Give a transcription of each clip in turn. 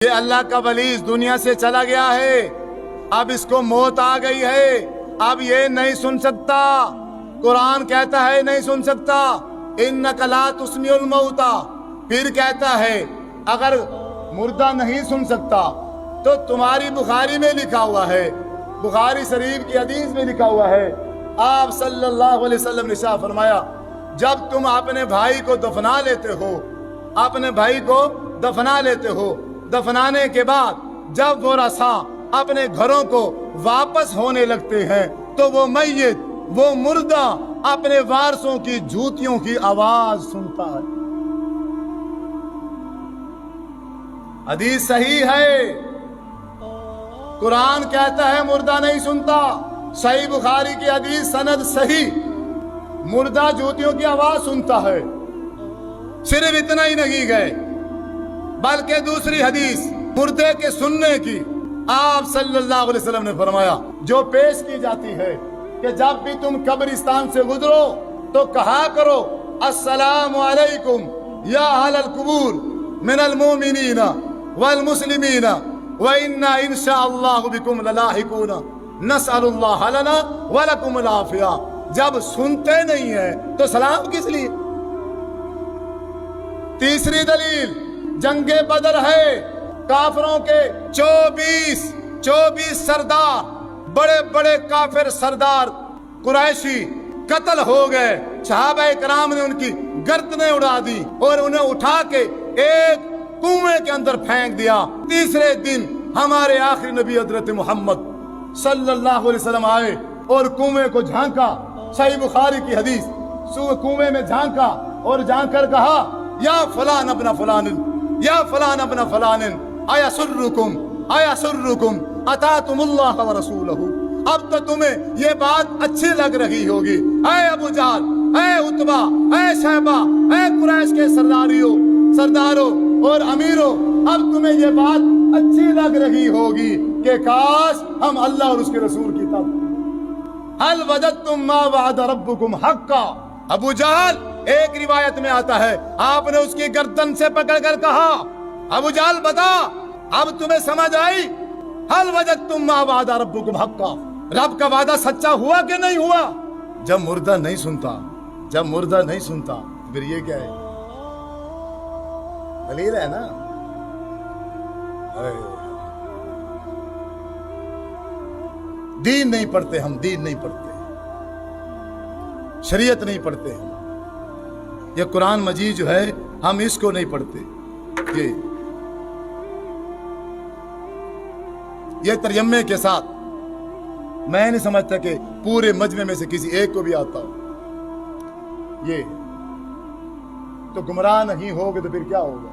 یہ اللہ کا ولی اس دنیا سے چلا گیا ہے، اب اس کو موت آ گئی ہے، اب یہ نہیں سن سکتا۔ قرآن کہتا ہے نہیں سن سکتا، انک لا تسمع الموتى۔ پھر کہتا ہے اگر مردہ نہیں سن سکتا تو تمہاری بخاری میں لکھا ہوا ہے، بخاری شریف کی حدیث میں لکھا ہوا ہے، آپ صلی اللہ علیہ وسلم نے ارشاد فرمایا جب تم اپنے بھائی کو دفنا لیتے ہو، اپنے بھائی کو دفنا لیتے ہو، دفنانے کے بعد جب وہ رساں اپنے گھروں کو واپس ہونے لگتے ہیں تو وہ میت، وہ مردہ اپنے وارثوں کی جوتیوں کی آواز سنتا ہے۔ حدیث صحیح ہے، قرآن کہتا ہے مردہ نہیں سنتا، صحیح بخاری کی حدیث سند صحیح، مردہ جوتیوں کی آواز سنتا ہے۔ صرف اتنا ہی نہیں گئے بلکہ دوسری حدیث مردے کے سننے کی، آپ صلی اللہ علیہ وسلم نے فرمایا جو پیش کی جاتی ہے کہ جب بھی تم قبرستان سے گزرو تو کہا کرو السلام علیکم یا اہل القبور من المؤمنین والمسلمین وَإِنَّا إِنْ شَاءَ اللَّهُ بِكُمْ لَلَاحِقُونَ نَسْأَلُ اللَّهَ لَنَا وَلَكُمُ الْعَافِيَةَ۔ جب سنتے نہیں ہیں تو سلام کس لیے؟ تیسری دلیل جنگ بدر ہے، کافروں کے 24 سردار، بڑے بڑے کافر سردار قریشی قتل ہو گئے، صحابہ کرام نے ان کی گردنیں اڑا دی اور انہیں اٹھا کے ایک کنویں کے اندر پھینک دیا۔ تیسرے دن ہمارے آخری نبی حضرت محمد صلی اللہ علیہ وسلم آئے اور کنویں کو جھانکا، صحیح بخاری کی حدیث، کنویں میں جھانکا اور جھانک کر کہا یا فلان ابن فلان، یا فلان ابن فلان ایسرکم اتاتم اللہ ورسولہ۔ اب تو تمہیں یہ بات اچھی لگ رہی ہوگی، اے ابو جہل، اے عتبہ، اے شیبہ، اے قریش کے سرداروں اور امیروں، اب تمہیں یہ بات اچھی لگ رہی ہوگی کہ کاش ہم اللہ اور اس کے رسول کی طرف۔ هل وجدتم ما وعد ربكم حقا۔ ابو جہل، ایک روایت میں آتا ہے آپ نے اس کی گردن سے پکڑ کر کہا ابو جہل بتا اب تمہیں سمجھ آئی، هل وجدتم ما وعد ربكم حقا، رب کا وعدہ سچا ہوا کہ نہیں ہوا؟ جب مردہ نہیں سنتا، جب مردہ نہیں سنتا پھر یہ کیا ہے؟ دلیل ہے نا۔ دین نہیں پڑھتے ہم، دین نہیں پڑھتے، شریعت نہیں پڑھتے ہم، یہ قرآن مجید جو ہے ہم اس کو نہیں پڑھتے۔ یہ ترجمے کے ساتھ میں نہیں سمجھتا کہ پورے مجمع میں سے کسی ایک کو بھی آتا ہو، یہ تو گمراہ نہیں ہوگے تو پھر کیا ہوگا؟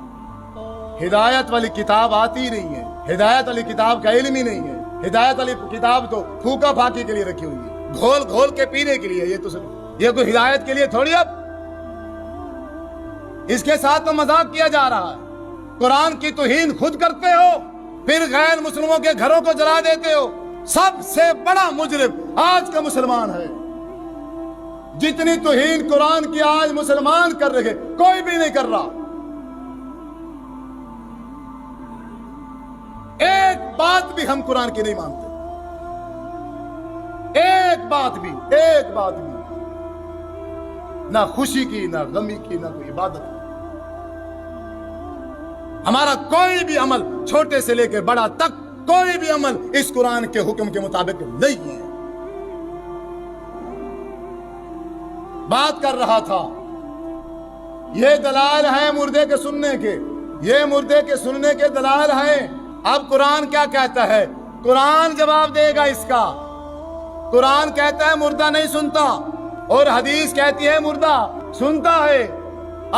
ہدایت والی کتاب آتی ہی نہیں ہے، ہدایت والی کتاب کا علم ہی نہیں ہے، ہدایت والی کتاب تو پھوکا پھاکی کے لیے رکھی ہوئی ہے، گھول گھول کے پینے کے لیے، یہ کوئی ہدایت کے لیے تھوڑی۔ اب اس کے ساتھ تو مذاق کیا جا رہا ہے، قرآن کی توہین خود کرتے ہو، پھر غیر مسلموں کے گھروں کو جلا دیتے ہو۔ سب سے بڑا مجرم آج کا مسلمان ہے، جتنی توہین قرآن کی آج مسلمان کر رہے کوئی بھی نہیں کر رہا۔ ایک بات بھی ہم قرآن کی نہیں مانتے، ایک بات بھی نہ خوشی کی، نہ غمی کی، نہ کوئی عبادت کی۔ ہمارا کوئی بھی عمل چھوٹے سے لے کے بڑا تک کوئی بھی عمل اس قرآن کے حکم کے مطابق نہیں ہے۔ بات کر رہا تھا یہ دلائل ہیں مردے کے سننے کے، یہ مردے کے سننے کے دلائل ہیں۔ اب قرآن کیا کہتا ہے؟ قرآن جواب دے گا اس کا۔ قرآن کہتا ہے مردہ نہیں سنتا اور حدیث کہتی ہے مردہ سنتا ہے۔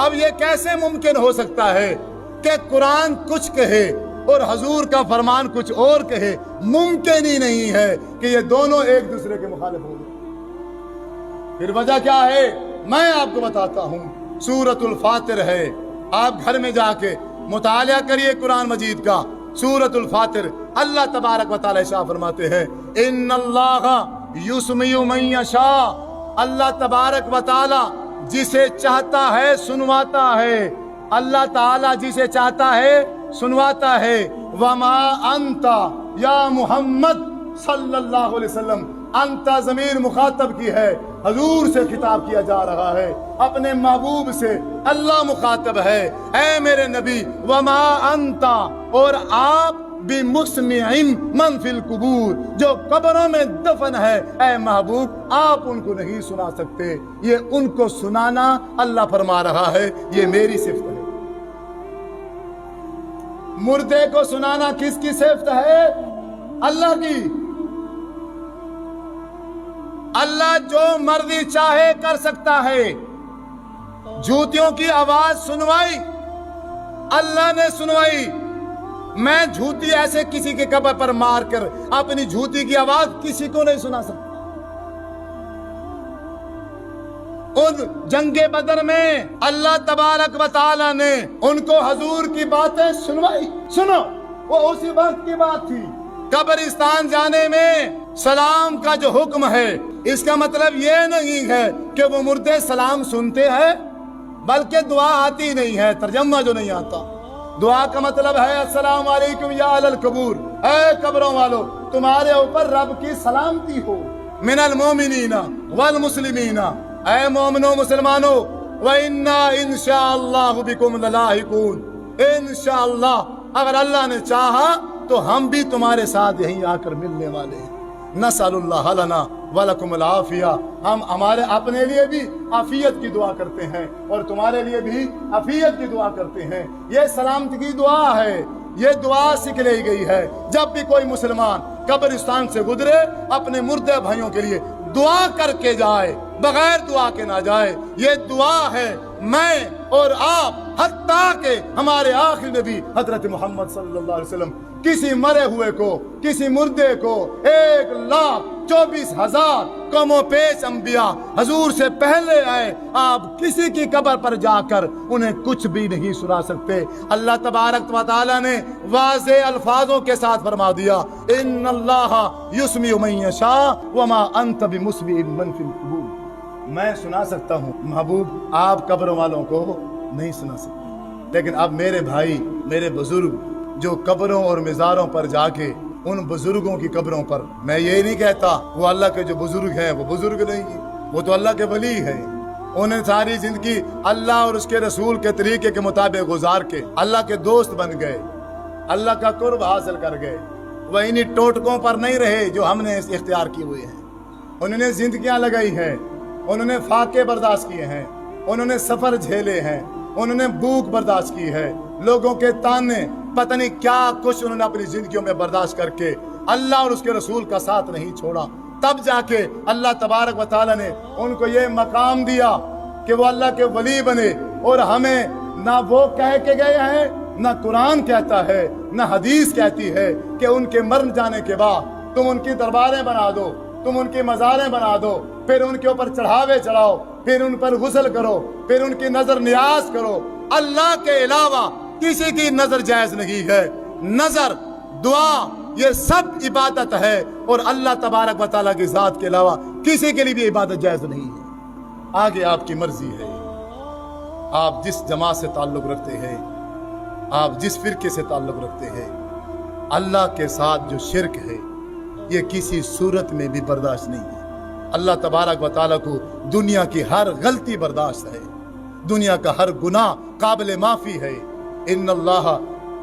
اب یہ کیسے ممکن ہو سکتا ہے کہ قرآن کچھ کہے اور حضور کا فرمان کچھ اور کہے؟ ممکن ہی نہیں ہے کہ یہ دونوں ایک دوسرے کے مخالف ہو جائیں۔ پھر وجہ کیا ہے میں آپ کو بتاتا ہوں، سورۃ الفاتر ہے، آپ گھر میں جا کے مطالعہ کریے قرآن مجید کا۔ سورۃ الفاتر اللہ تبارک و تعالی ارشاد فرماتے ہیں ان اللہ یسمع من یشاء، اللہ تبارک و تعالی جسے چاہتا ہے سنواتا ہے، اللہ تعالی جسے چاہتا ہے सुनवाता है। वमा अंता या मोहम्मद सल्लल्लाहु अलैहि वसल्लम, अंता ज़मीर मुखातब की है, हजूर से खिताब किया जा रहा है, अपने महबूब से अल्लाह मुखातब है। ऐ मेरे नबी, वमा अंता, और आप बिमुस्मिइन मन फिल कुबूर, जो कब्रों में दफन है, ऐ महबूब आप उनको नहीं सुना सकते। ये उनको सुनाना अल्लाह फरमा रहा है, ये मेरी सिफ्त है। मुर्दे को सुनाना किसकी सिफ्त है? अल्लाह की। अल्लाह जो मर्जी चाहे कर सकता है। झूठियों की आवाज सुनवाई, अल्लाह ने सुनवाई। मैं झूठी ऐसे किसी के कब्र पर मार कर अपनी झूठी की आवाज किसी को नहीं सुना सकता। उन जंगे बदर में अल्लाह तबारक व तआला ने उनको हजूर की बातें सुनवाई। सुनो, वो उसी वक्त की बात थी। कब्रिस्तान जाने में सलाम का जो हुक्म है, इसका मतलब ये नहीं है कि वो मुर्दे सलाम सुनते हैं, बल्कि दुआ आती नहीं है, तर्जमा जो नहीं आता। दुआ का मतलब है अस्सलाम वालेकुम या अहल कबूर, ऐ कब्रों वालों तुम्हारे ऊपर रब की सलामती हो। मिनल मोमिनीना वल मुस्लिमीना, ऐ मोमिनो मुसलमानो, व इन्ना इंशाअल्लाहु बिकुम ललाहिकून, इंशाअल्लाह अगर अल्लाह ने चाहा तो हम भी तुम्हारे साथ यहीं आकर मिलने वाले हैं। नसअलुल्लाह लना व लकुमुल आफिया, हम हमारे अपने लिए भी आफियत की दुआ करते हैं और तुम्हारे लिए भी आफियत की दुआ करते हैं। ये सलामती की दुआ है, ये दुआ सीख ली गई है। जब भी कोई मुसलमान कब्रिस्तान से गुजरे, अपने मुर्दे भाइयों के लिए दुआ करके जाए, बगैर दुआ के ना जाए। ये दुआ है मैं और आप, हत्ता के हमारे आखिरी नबी हजरत मोहम्मद सल्लल्लाहु अलैहि वसल्लम किसी मरे हुए को, किसी मुर्दे को 1,24,000 कमो पेश अंबिया हजूर से पहले आए, आप किसी की कब्र पर जाकर उन्हें कुछ भी नहीं सुना सकते। अल्लाह तबारक व तआला ने वाज़े अल्फाजों के साथ फरमा दिया, इन्नल्लाहा युस्मिउ मन यशा वमा अंत बिमुस्मिइन मन फिल कुबूर। मैं सुना सकता हूँ महबूब, आप कब्र वालों को नहीं सुना सकते। लेकिन अब मेरे भाई, मेरे बुजुर्ग जो कब्रों और मज़ारों पर जाके, उन बुजुर्गों की कब्रों पर, मैं ये नहीं कहता वो अल्लाह के जो बुजुर्ग हैं वो बुजुर्ग नहीं है, वो तो अल्लाह के वली हैं। उन्हें सारी जिंदगी अल्लाह और उसके रसूल के तरीके के मुताबिक गुजार के अल्लाह के दोस्त बन गए, अल्लाह का कुर्ब हासिल कर गए। वह इन्हीं टोटकों पर नहीं रहे जो हमने इख्तियार किए हुए हैं। उन्होंने जिंदगियां लगाई हैं, उन्होंने फाके बर्दाश्त किए हैं, उन्होंने सफर झेले हैं, उन्होंने भूख बर्दाश्त की है, लोगों के ताने, पता नहीं क्या कुछ उन्होंने अपनी जिंदगियों में बर्दाश्त करके अल्लाह और उसके रसूल का साथ नहीं छोड़ा। तब जाके अल्लाह तबारक व तआला ने उनको ये मकाम दिया कि वो अल्लाह के वली बने। और हमें ना वो कह के गए हैं, ना कुरान कहता है, ना हदीस कहती है कि उनके मर जाने के बाद तुम उनकी दरबारें बना दो, तुम उनकी मज़ारें बना दो, फिर उनके ऊपर चढ़ावे चढ़ाओ, फिर उन पर गुस्ल करो, फिर उनकी नजर नियाज करो। अल्लाह के अलावा किसी की नजर जायज नहीं है। नजर, दुआ, ये सब इबादत है और अल्लाह तबारक व तआला की जात के अलावा किसी के लिए भी इबादत जायज नहीं है। आगे आपकी मर्जी है, आप जिस जमात से ताल्लुक रखते हैं, आप जिस फिरके से ताल्लुक रखते हैं, अल्लाह के साथ जो शिरक है ये किसी सूरत में भी बर्दाश्त नहीं है। अल्लाह तबारक व तआला को दुनिया की हर गलती बर्दाश्त है, दुनिया का हर गुनाह काबिल माफी है। इन्नल्लाह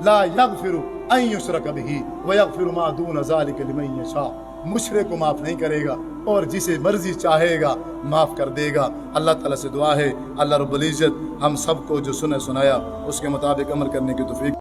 ला यगफिरु अन युशरक बिही व यगफिरु मा दून ज़ालिका लिमन यशा। मुशरिक को माफ नहीं करेगा और जिसे मर्जी चाहेगा माफ कर देगा। अल्लाह ताला से दुआ है, अल्लाह रब्बुल इज्जत हम सबको जो सुने सुनाया उसके मुताबिक अमल करने की तौफीक